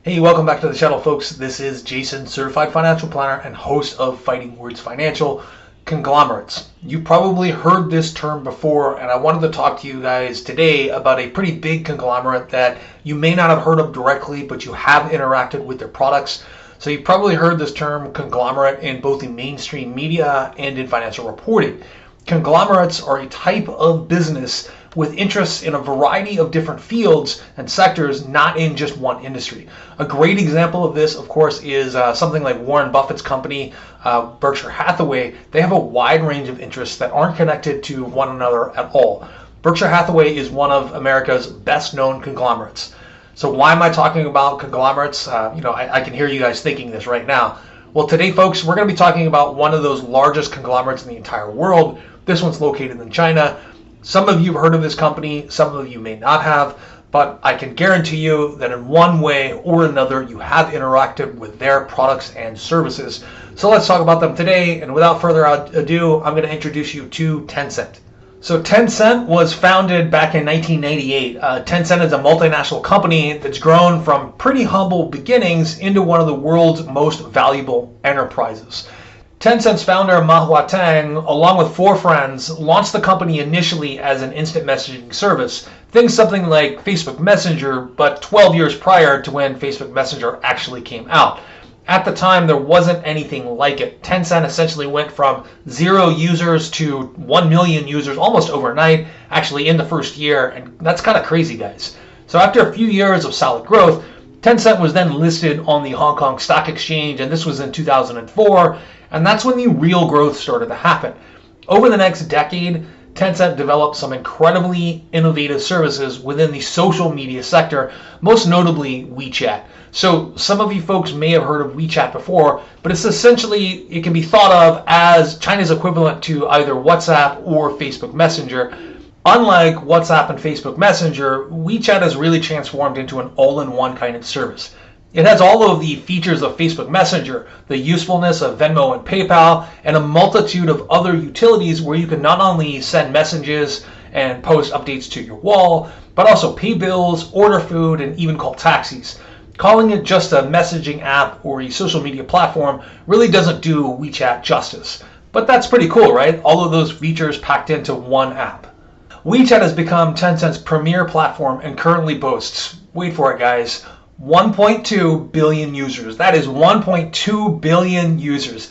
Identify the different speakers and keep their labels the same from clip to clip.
Speaker 1: Hey, welcome back to the channel, folks. This is Jason, certified financial planner and host of Fighting Words Financial. Conglomerates. You've probably heard this term before, and I wanted to talk to you guys today about a pretty big conglomerate that you may not have heard of directly, but you have interacted with their products. So you've probably heard this term conglomerate in both the mainstream media and in financial reporting. Conglomerates are a type of business with interests in a variety of different fields and sectors, not in just one industry. A great example of this, of course, is something like Warren Buffett's company, Berkshire Hathaway. They have a wide range of interests that aren't connected to one another at all. Berkshire Hathaway is one of America's best known conglomerates. So why am I talking about conglomerates? I can hear you guys thinking this right now. Well, today, folks, we're going to be talking about one of those largest conglomerates in the entire world. This one's located in China. Some of you have heard of this company, some of you may not have, but I can guarantee you that in one way or another you have interacted with their products and services. So let's talk about them today, and without further ado, I'm going to introduce you to Tencent. So Tencent was founded back in 1998. Tencent is a multinational company that's grown from pretty humble beginnings into one of the world's most valuable enterprises. Tencent's founder, Ma Huateng, along with 4 friends, launched the company initially as an instant messaging service. Think something like Facebook Messenger, but 12 years prior to when Facebook Messenger actually came out. At the time, there wasn't anything like it. Tencent essentially went from 0 users to 1 million users almost overnight, actually in the first year, and that's kind of crazy, guys. So after a few years of solid growth, Tencent was then listed on the Hong Kong Stock Exchange, and this was in 2004, and that's when the real growth started to happen. Over the next decade, Tencent developed some incredibly innovative services within the social media sector, most notably WeChat. So some of you folks may have heard of WeChat before, but it's essentially, it can be thought of as China's equivalent to either WhatsApp or Facebook Messenger. Unlike WhatsApp and Facebook Messenger, WeChat has really transformed into an all-in-one kind of service. It has all of the features of Facebook Messenger, the usefulness of Venmo and PayPal, and a multitude of other utilities where you can not only send messages and post updates to your wall, but also pay bills, order food, and even call taxis. Calling it just a messaging app or a social media platform really doesn't do WeChat justice. But that's pretty cool, right? All of those features packed into one app. WeChat has become Tencent's premier platform and currently boasts, wait for it guys, 1.2 billion users. That is 1.2 billion users.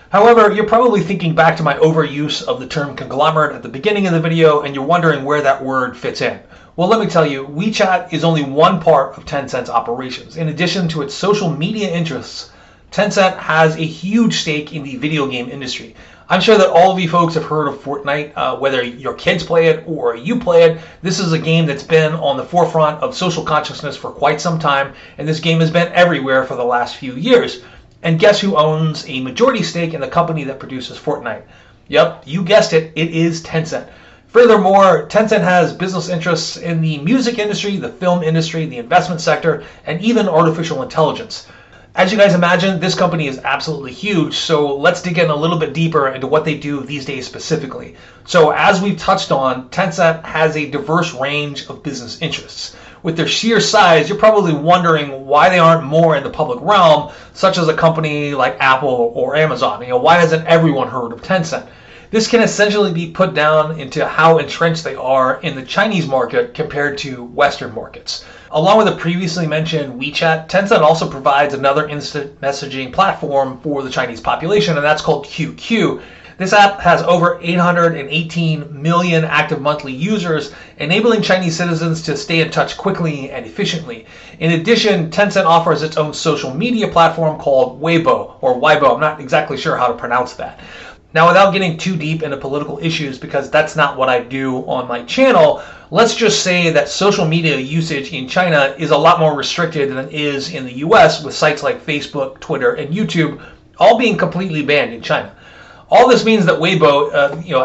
Speaker 1: However, you're probably thinking back to my overuse of the term conglomerate at the beginning of the video, and you're wondering where that word fits in. Well, let me tell you, WeChat is only one part of Tencent's operations. In addition to its social media interests, Tencent has a huge stake in the video game industry. I'm sure that all of you folks have heard of Fortnite, whether your kids play it or you play it. This is a game that's been on the forefront of social consciousness for quite some time, and this game has been everywhere for the last few years. And guess who owns a majority stake in the company that produces Fortnite? Yep, you guessed it, it is Tencent. Furthermore, Tencent has business interests in the music industry, the film industry, the investment sector, and even artificial intelligence. As you guys imagine, this company is absolutely huge, so let's dig in a little bit deeper into what they do these days specifically. So as we've touched on, Tencent has a diverse range of business interests. With their sheer size, you're probably wondering why they aren't more in the public realm, such as a company like Apple or Amazon. Why hasn't everyone heard of Tencent? This can essentially be put down into how entrenched they are in the Chinese market compared to Western markets. Along with the previously mentioned WeChat, Tencent also provides another instant messaging platform for the Chinese population, and that's called QQ. This app has over 818 million active monthly users, enabling Chinese citizens to stay in touch quickly and efficiently. In addition, Tencent offers its own social media platform called WeBull, or Weibo. I'm not exactly sure how to pronounce that. Now, without getting too deep into political issues, because that's not what I do on my channel, let's just say that social media usage in China is a lot more restricted than it is in the US, with sites like Facebook, Twitter, and YouTube all being completely banned in China. All this means that Weibo,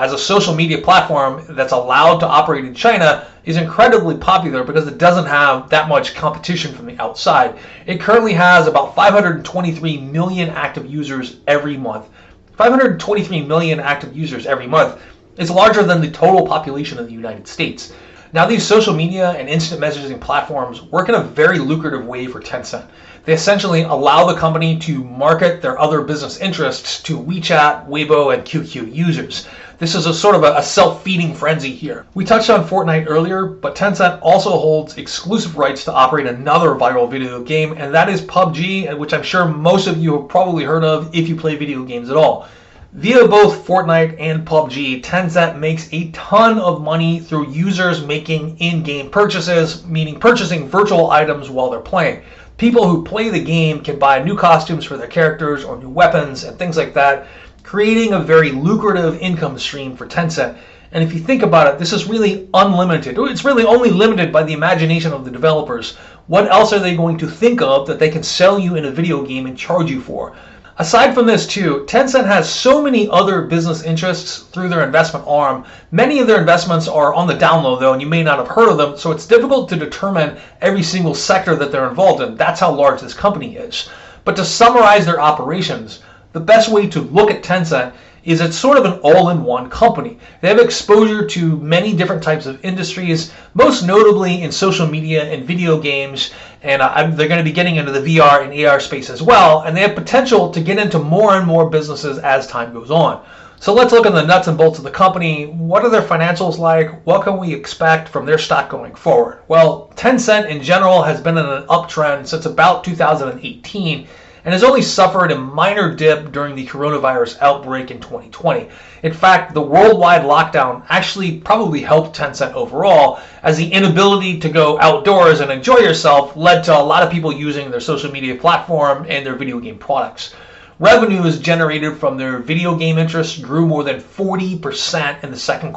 Speaker 1: as a social media platform that's allowed to operate in China, is incredibly popular because it doesn't have that much competition from the outside. It currently has about 523 million active users every month. 523 million active users every month is larger than the total population of the United States. Now, these social media and instant messaging platforms work in a very lucrative way for Tencent. They essentially allow the company to market their other business interests to WeChat, Weibo, and QQ users. This is a sort of a self-feeding frenzy here. We touched on Fortnite earlier, but Tencent also holds exclusive rights to operate another viral video game, and that is PUBG, which I'm sure most of you have probably heard of if you play video games at all. Via both Fortnite and PUBG, Tencent makes a ton of money through users making in-game purchases, meaning purchasing virtual items while they're playing. People who play the game can buy new costumes for their characters or new weapons and things like that, creating a very lucrative income stream for Tencent. And if you think about it, this is really unlimited. It's really only limited by the imagination of the developers. What else are they going to think of that they can sell you in a video game and charge you for? Aside from this too, Tencent has so many other business interests through their investment arm. Many of their investments are on the down low though, and you may not have heard of them, so it's difficult to determine every single sector that they're involved in. That's how large this company is. But to summarize their operations, the best way to look at Tencent is it's sort of an all-in-one company. They have exposure to many different types of industries, most notably in social media and video games, and they're going to be getting into the VR and AR space as well, and they have potential to get into more and more businesses as time goes on. So let's look at the nuts and bolts of the company. What are their financials like? What can we expect from their stock going forward? Well, Tencent in general has been in an uptrend since about 2018, and has only suffered a minor dip during the coronavirus outbreak in 2020. In fact, the worldwide lockdown actually probably helped Tencent overall, as the inability to go outdoors and enjoy yourself led to a lot of people using their social media platform and their video game products. Revenues generated from their video game interests grew more than 40% in the second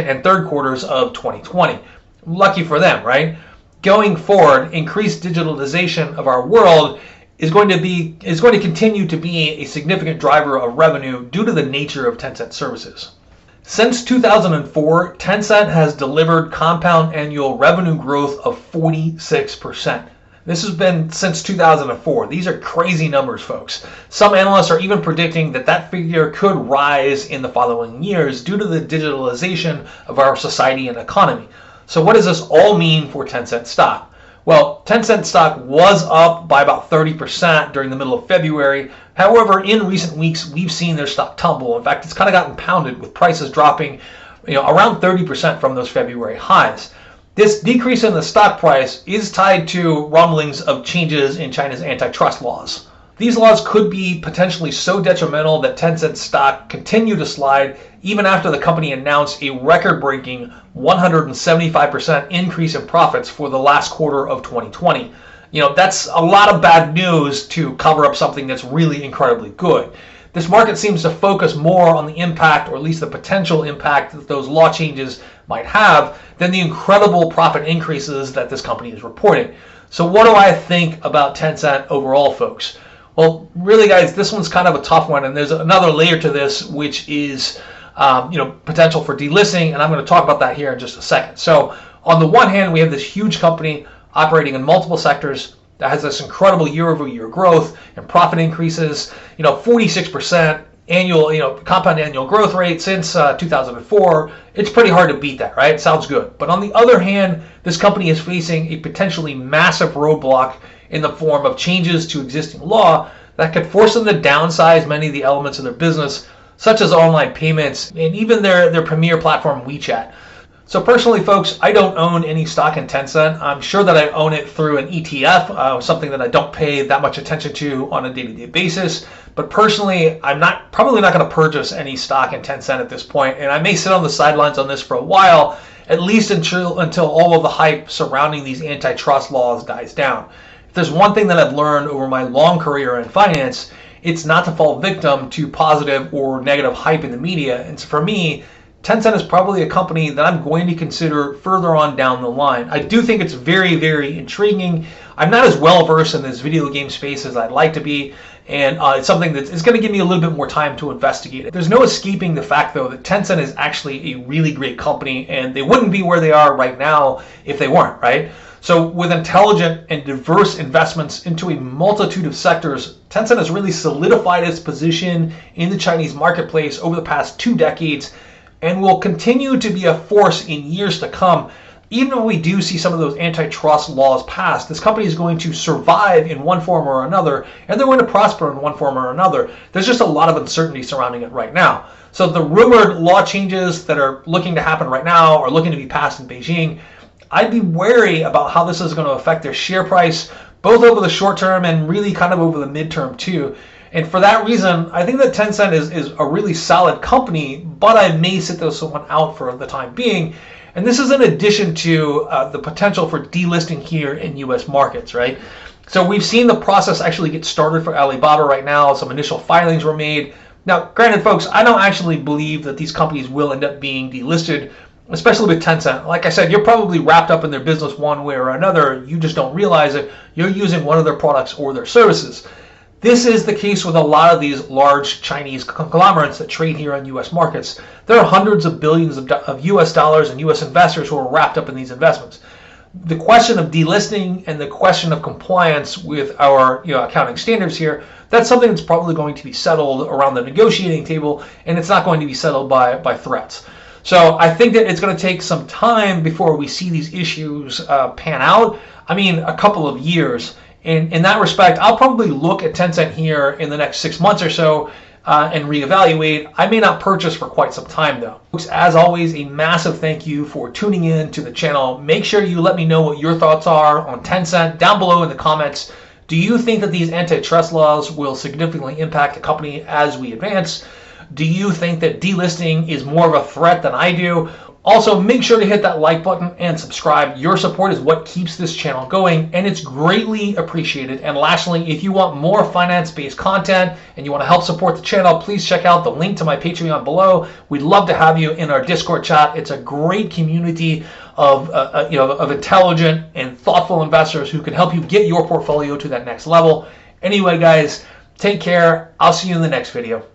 Speaker 1: and third quarters of 2020. Lucky for them, right? Going forward, increased digitalization of our world is going to continue to be a significant driver of revenue due to the nature of Tencent services. Since 2004, Tencent has delivered compound annual revenue growth of 46%. This has been since 2004. These are crazy numbers, folks. Some analysts are even predicting that that figure could rise in the following years due to the digitalization of our society and economy. So what does this all mean for Tencent stock? Well, Tencent stock was up by about 30% during the middle of February. However, in recent weeks, we've seen their stock tumble. In fact, it's kind of gotten pounded with prices dropping, around 30% from those February highs. This decrease in the stock price is tied to rumblings of changes in China's antitrust laws. These laws could be potentially so detrimental that Tencent stock continue to slide even after the company announced a record-breaking 175% increase in profits for the last quarter of 2020. That's a lot of bad news to cover up something that's really incredibly good. This market seems to focus more on the impact, or at least the potential impact, that those law changes might have than the incredible profit increases that this company is reporting. So what do I think about Tencent overall, folks? Well, really, guys, this one's kind of a tough one, and there's another layer to this, which is potential for delisting, and I'm going to talk about that here in just a second. So on the one hand, we have this huge company operating in multiple sectors that has this incredible year-over-year growth and profit increases, 46% annual, compound annual growth rate since 2004. It's pretty hard to beat that, right? Sounds good. But on the other hand, this company is facing a potentially massive roadblock in the form of changes to existing law that could force them to downsize many of the elements of their business, such as online payments and even their premier platform, WeChat. So personally, folks, I don't own any stock in Tencent. I'm sure that I own it through an ETF, something that I don't pay that much attention to on a day-to-day basis. But personally, I'm probably not going to purchase any stock in Tencent at this point, and I may sit on the sidelines on this for a while, at least until all of the hype surrounding these antitrust laws dies down. If there's one thing that I've learned over my long career in finance, it's not to fall victim to positive or negative hype in the media. And so for me, Tencent is probably a company that I'm going to consider further on down the line. I do think it's very, very intriguing. I'm not as well versed in this video game space as I'd like to be, and it's something that's going to give me a little bit more time to investigate it. There's no escaping the fact, though, that Tencent is actually a really great company, and they wouldn't be where they are right now if they weren't, right? So with intelligent and diverse investments into a multitude of sectors, Tencent has really solidified its position in the Chinese marketplace over the past 2 decades, and will continue to be a force in years to come. Even if we do see some of those antitrust laws passed, this company is going to survive in one form or another, and they're going to prosper in one form or another. There's just a lot of uncertainty surrounding it right now. So the rumored law changes that are looking to happen right now or looking to be passed in Beijing, I'd be wary about how this is going to affect their share price, both over the short term and really kind of over the midterm too. And for that reason, I think that Tencent is a really solid company, but I may sit this one out for the time being. And this is in addition to the potential for delisting here in U.S. markets, right? So we've seen the process actually get started for Alibaba right now. Some initial filings were made. Now, granted, folks, I don't actually believe that these companies will end up being delisted, especially with Tencent. Like I said, you're probably wrapped up in their business one way or another. You just don't realize it. You're using one of their products or their services. This is the case with a lot of these large Chinese conglomerates that trade here on U.S. markets. There are hundreds of billions of U.S. dollars and U.S. investors who are wrapped up in these investments. The question of delisting and the question of compliance with our accounting standards here, that's something that's probably going to be settled around the negotiating table, and it's not going to be settled by threats. So I think that it's going to take some time before we see these issues pan out. I mean, a couple of years. In that respect, I'll probably look at Tencent here in the next 6 months or so and reevaluate. I may not purchase for quite some time though. Folks, as always, a massive thank you for tuning in to the channel. Make sure you let me know what your thoughts are on Tencent down below in the comments. Do you think that these antitrust laws will significantly impact the company as we advance? Do you think that delisting is more of a threat than I do? Also, make sure to hit that like button and subscribe. Your support is what keeps this channel going, and it's greatly appreciated. And lastly, if you want more finance-based content and you want to help support the channel, please check out the link to my Patreon below. We'd love to have you in our Discord chat. It's a great community of intelligent and thoughtful investors who can help you get your portfolio to that next level. Anyway, guys, take care. I'll see you in the next video.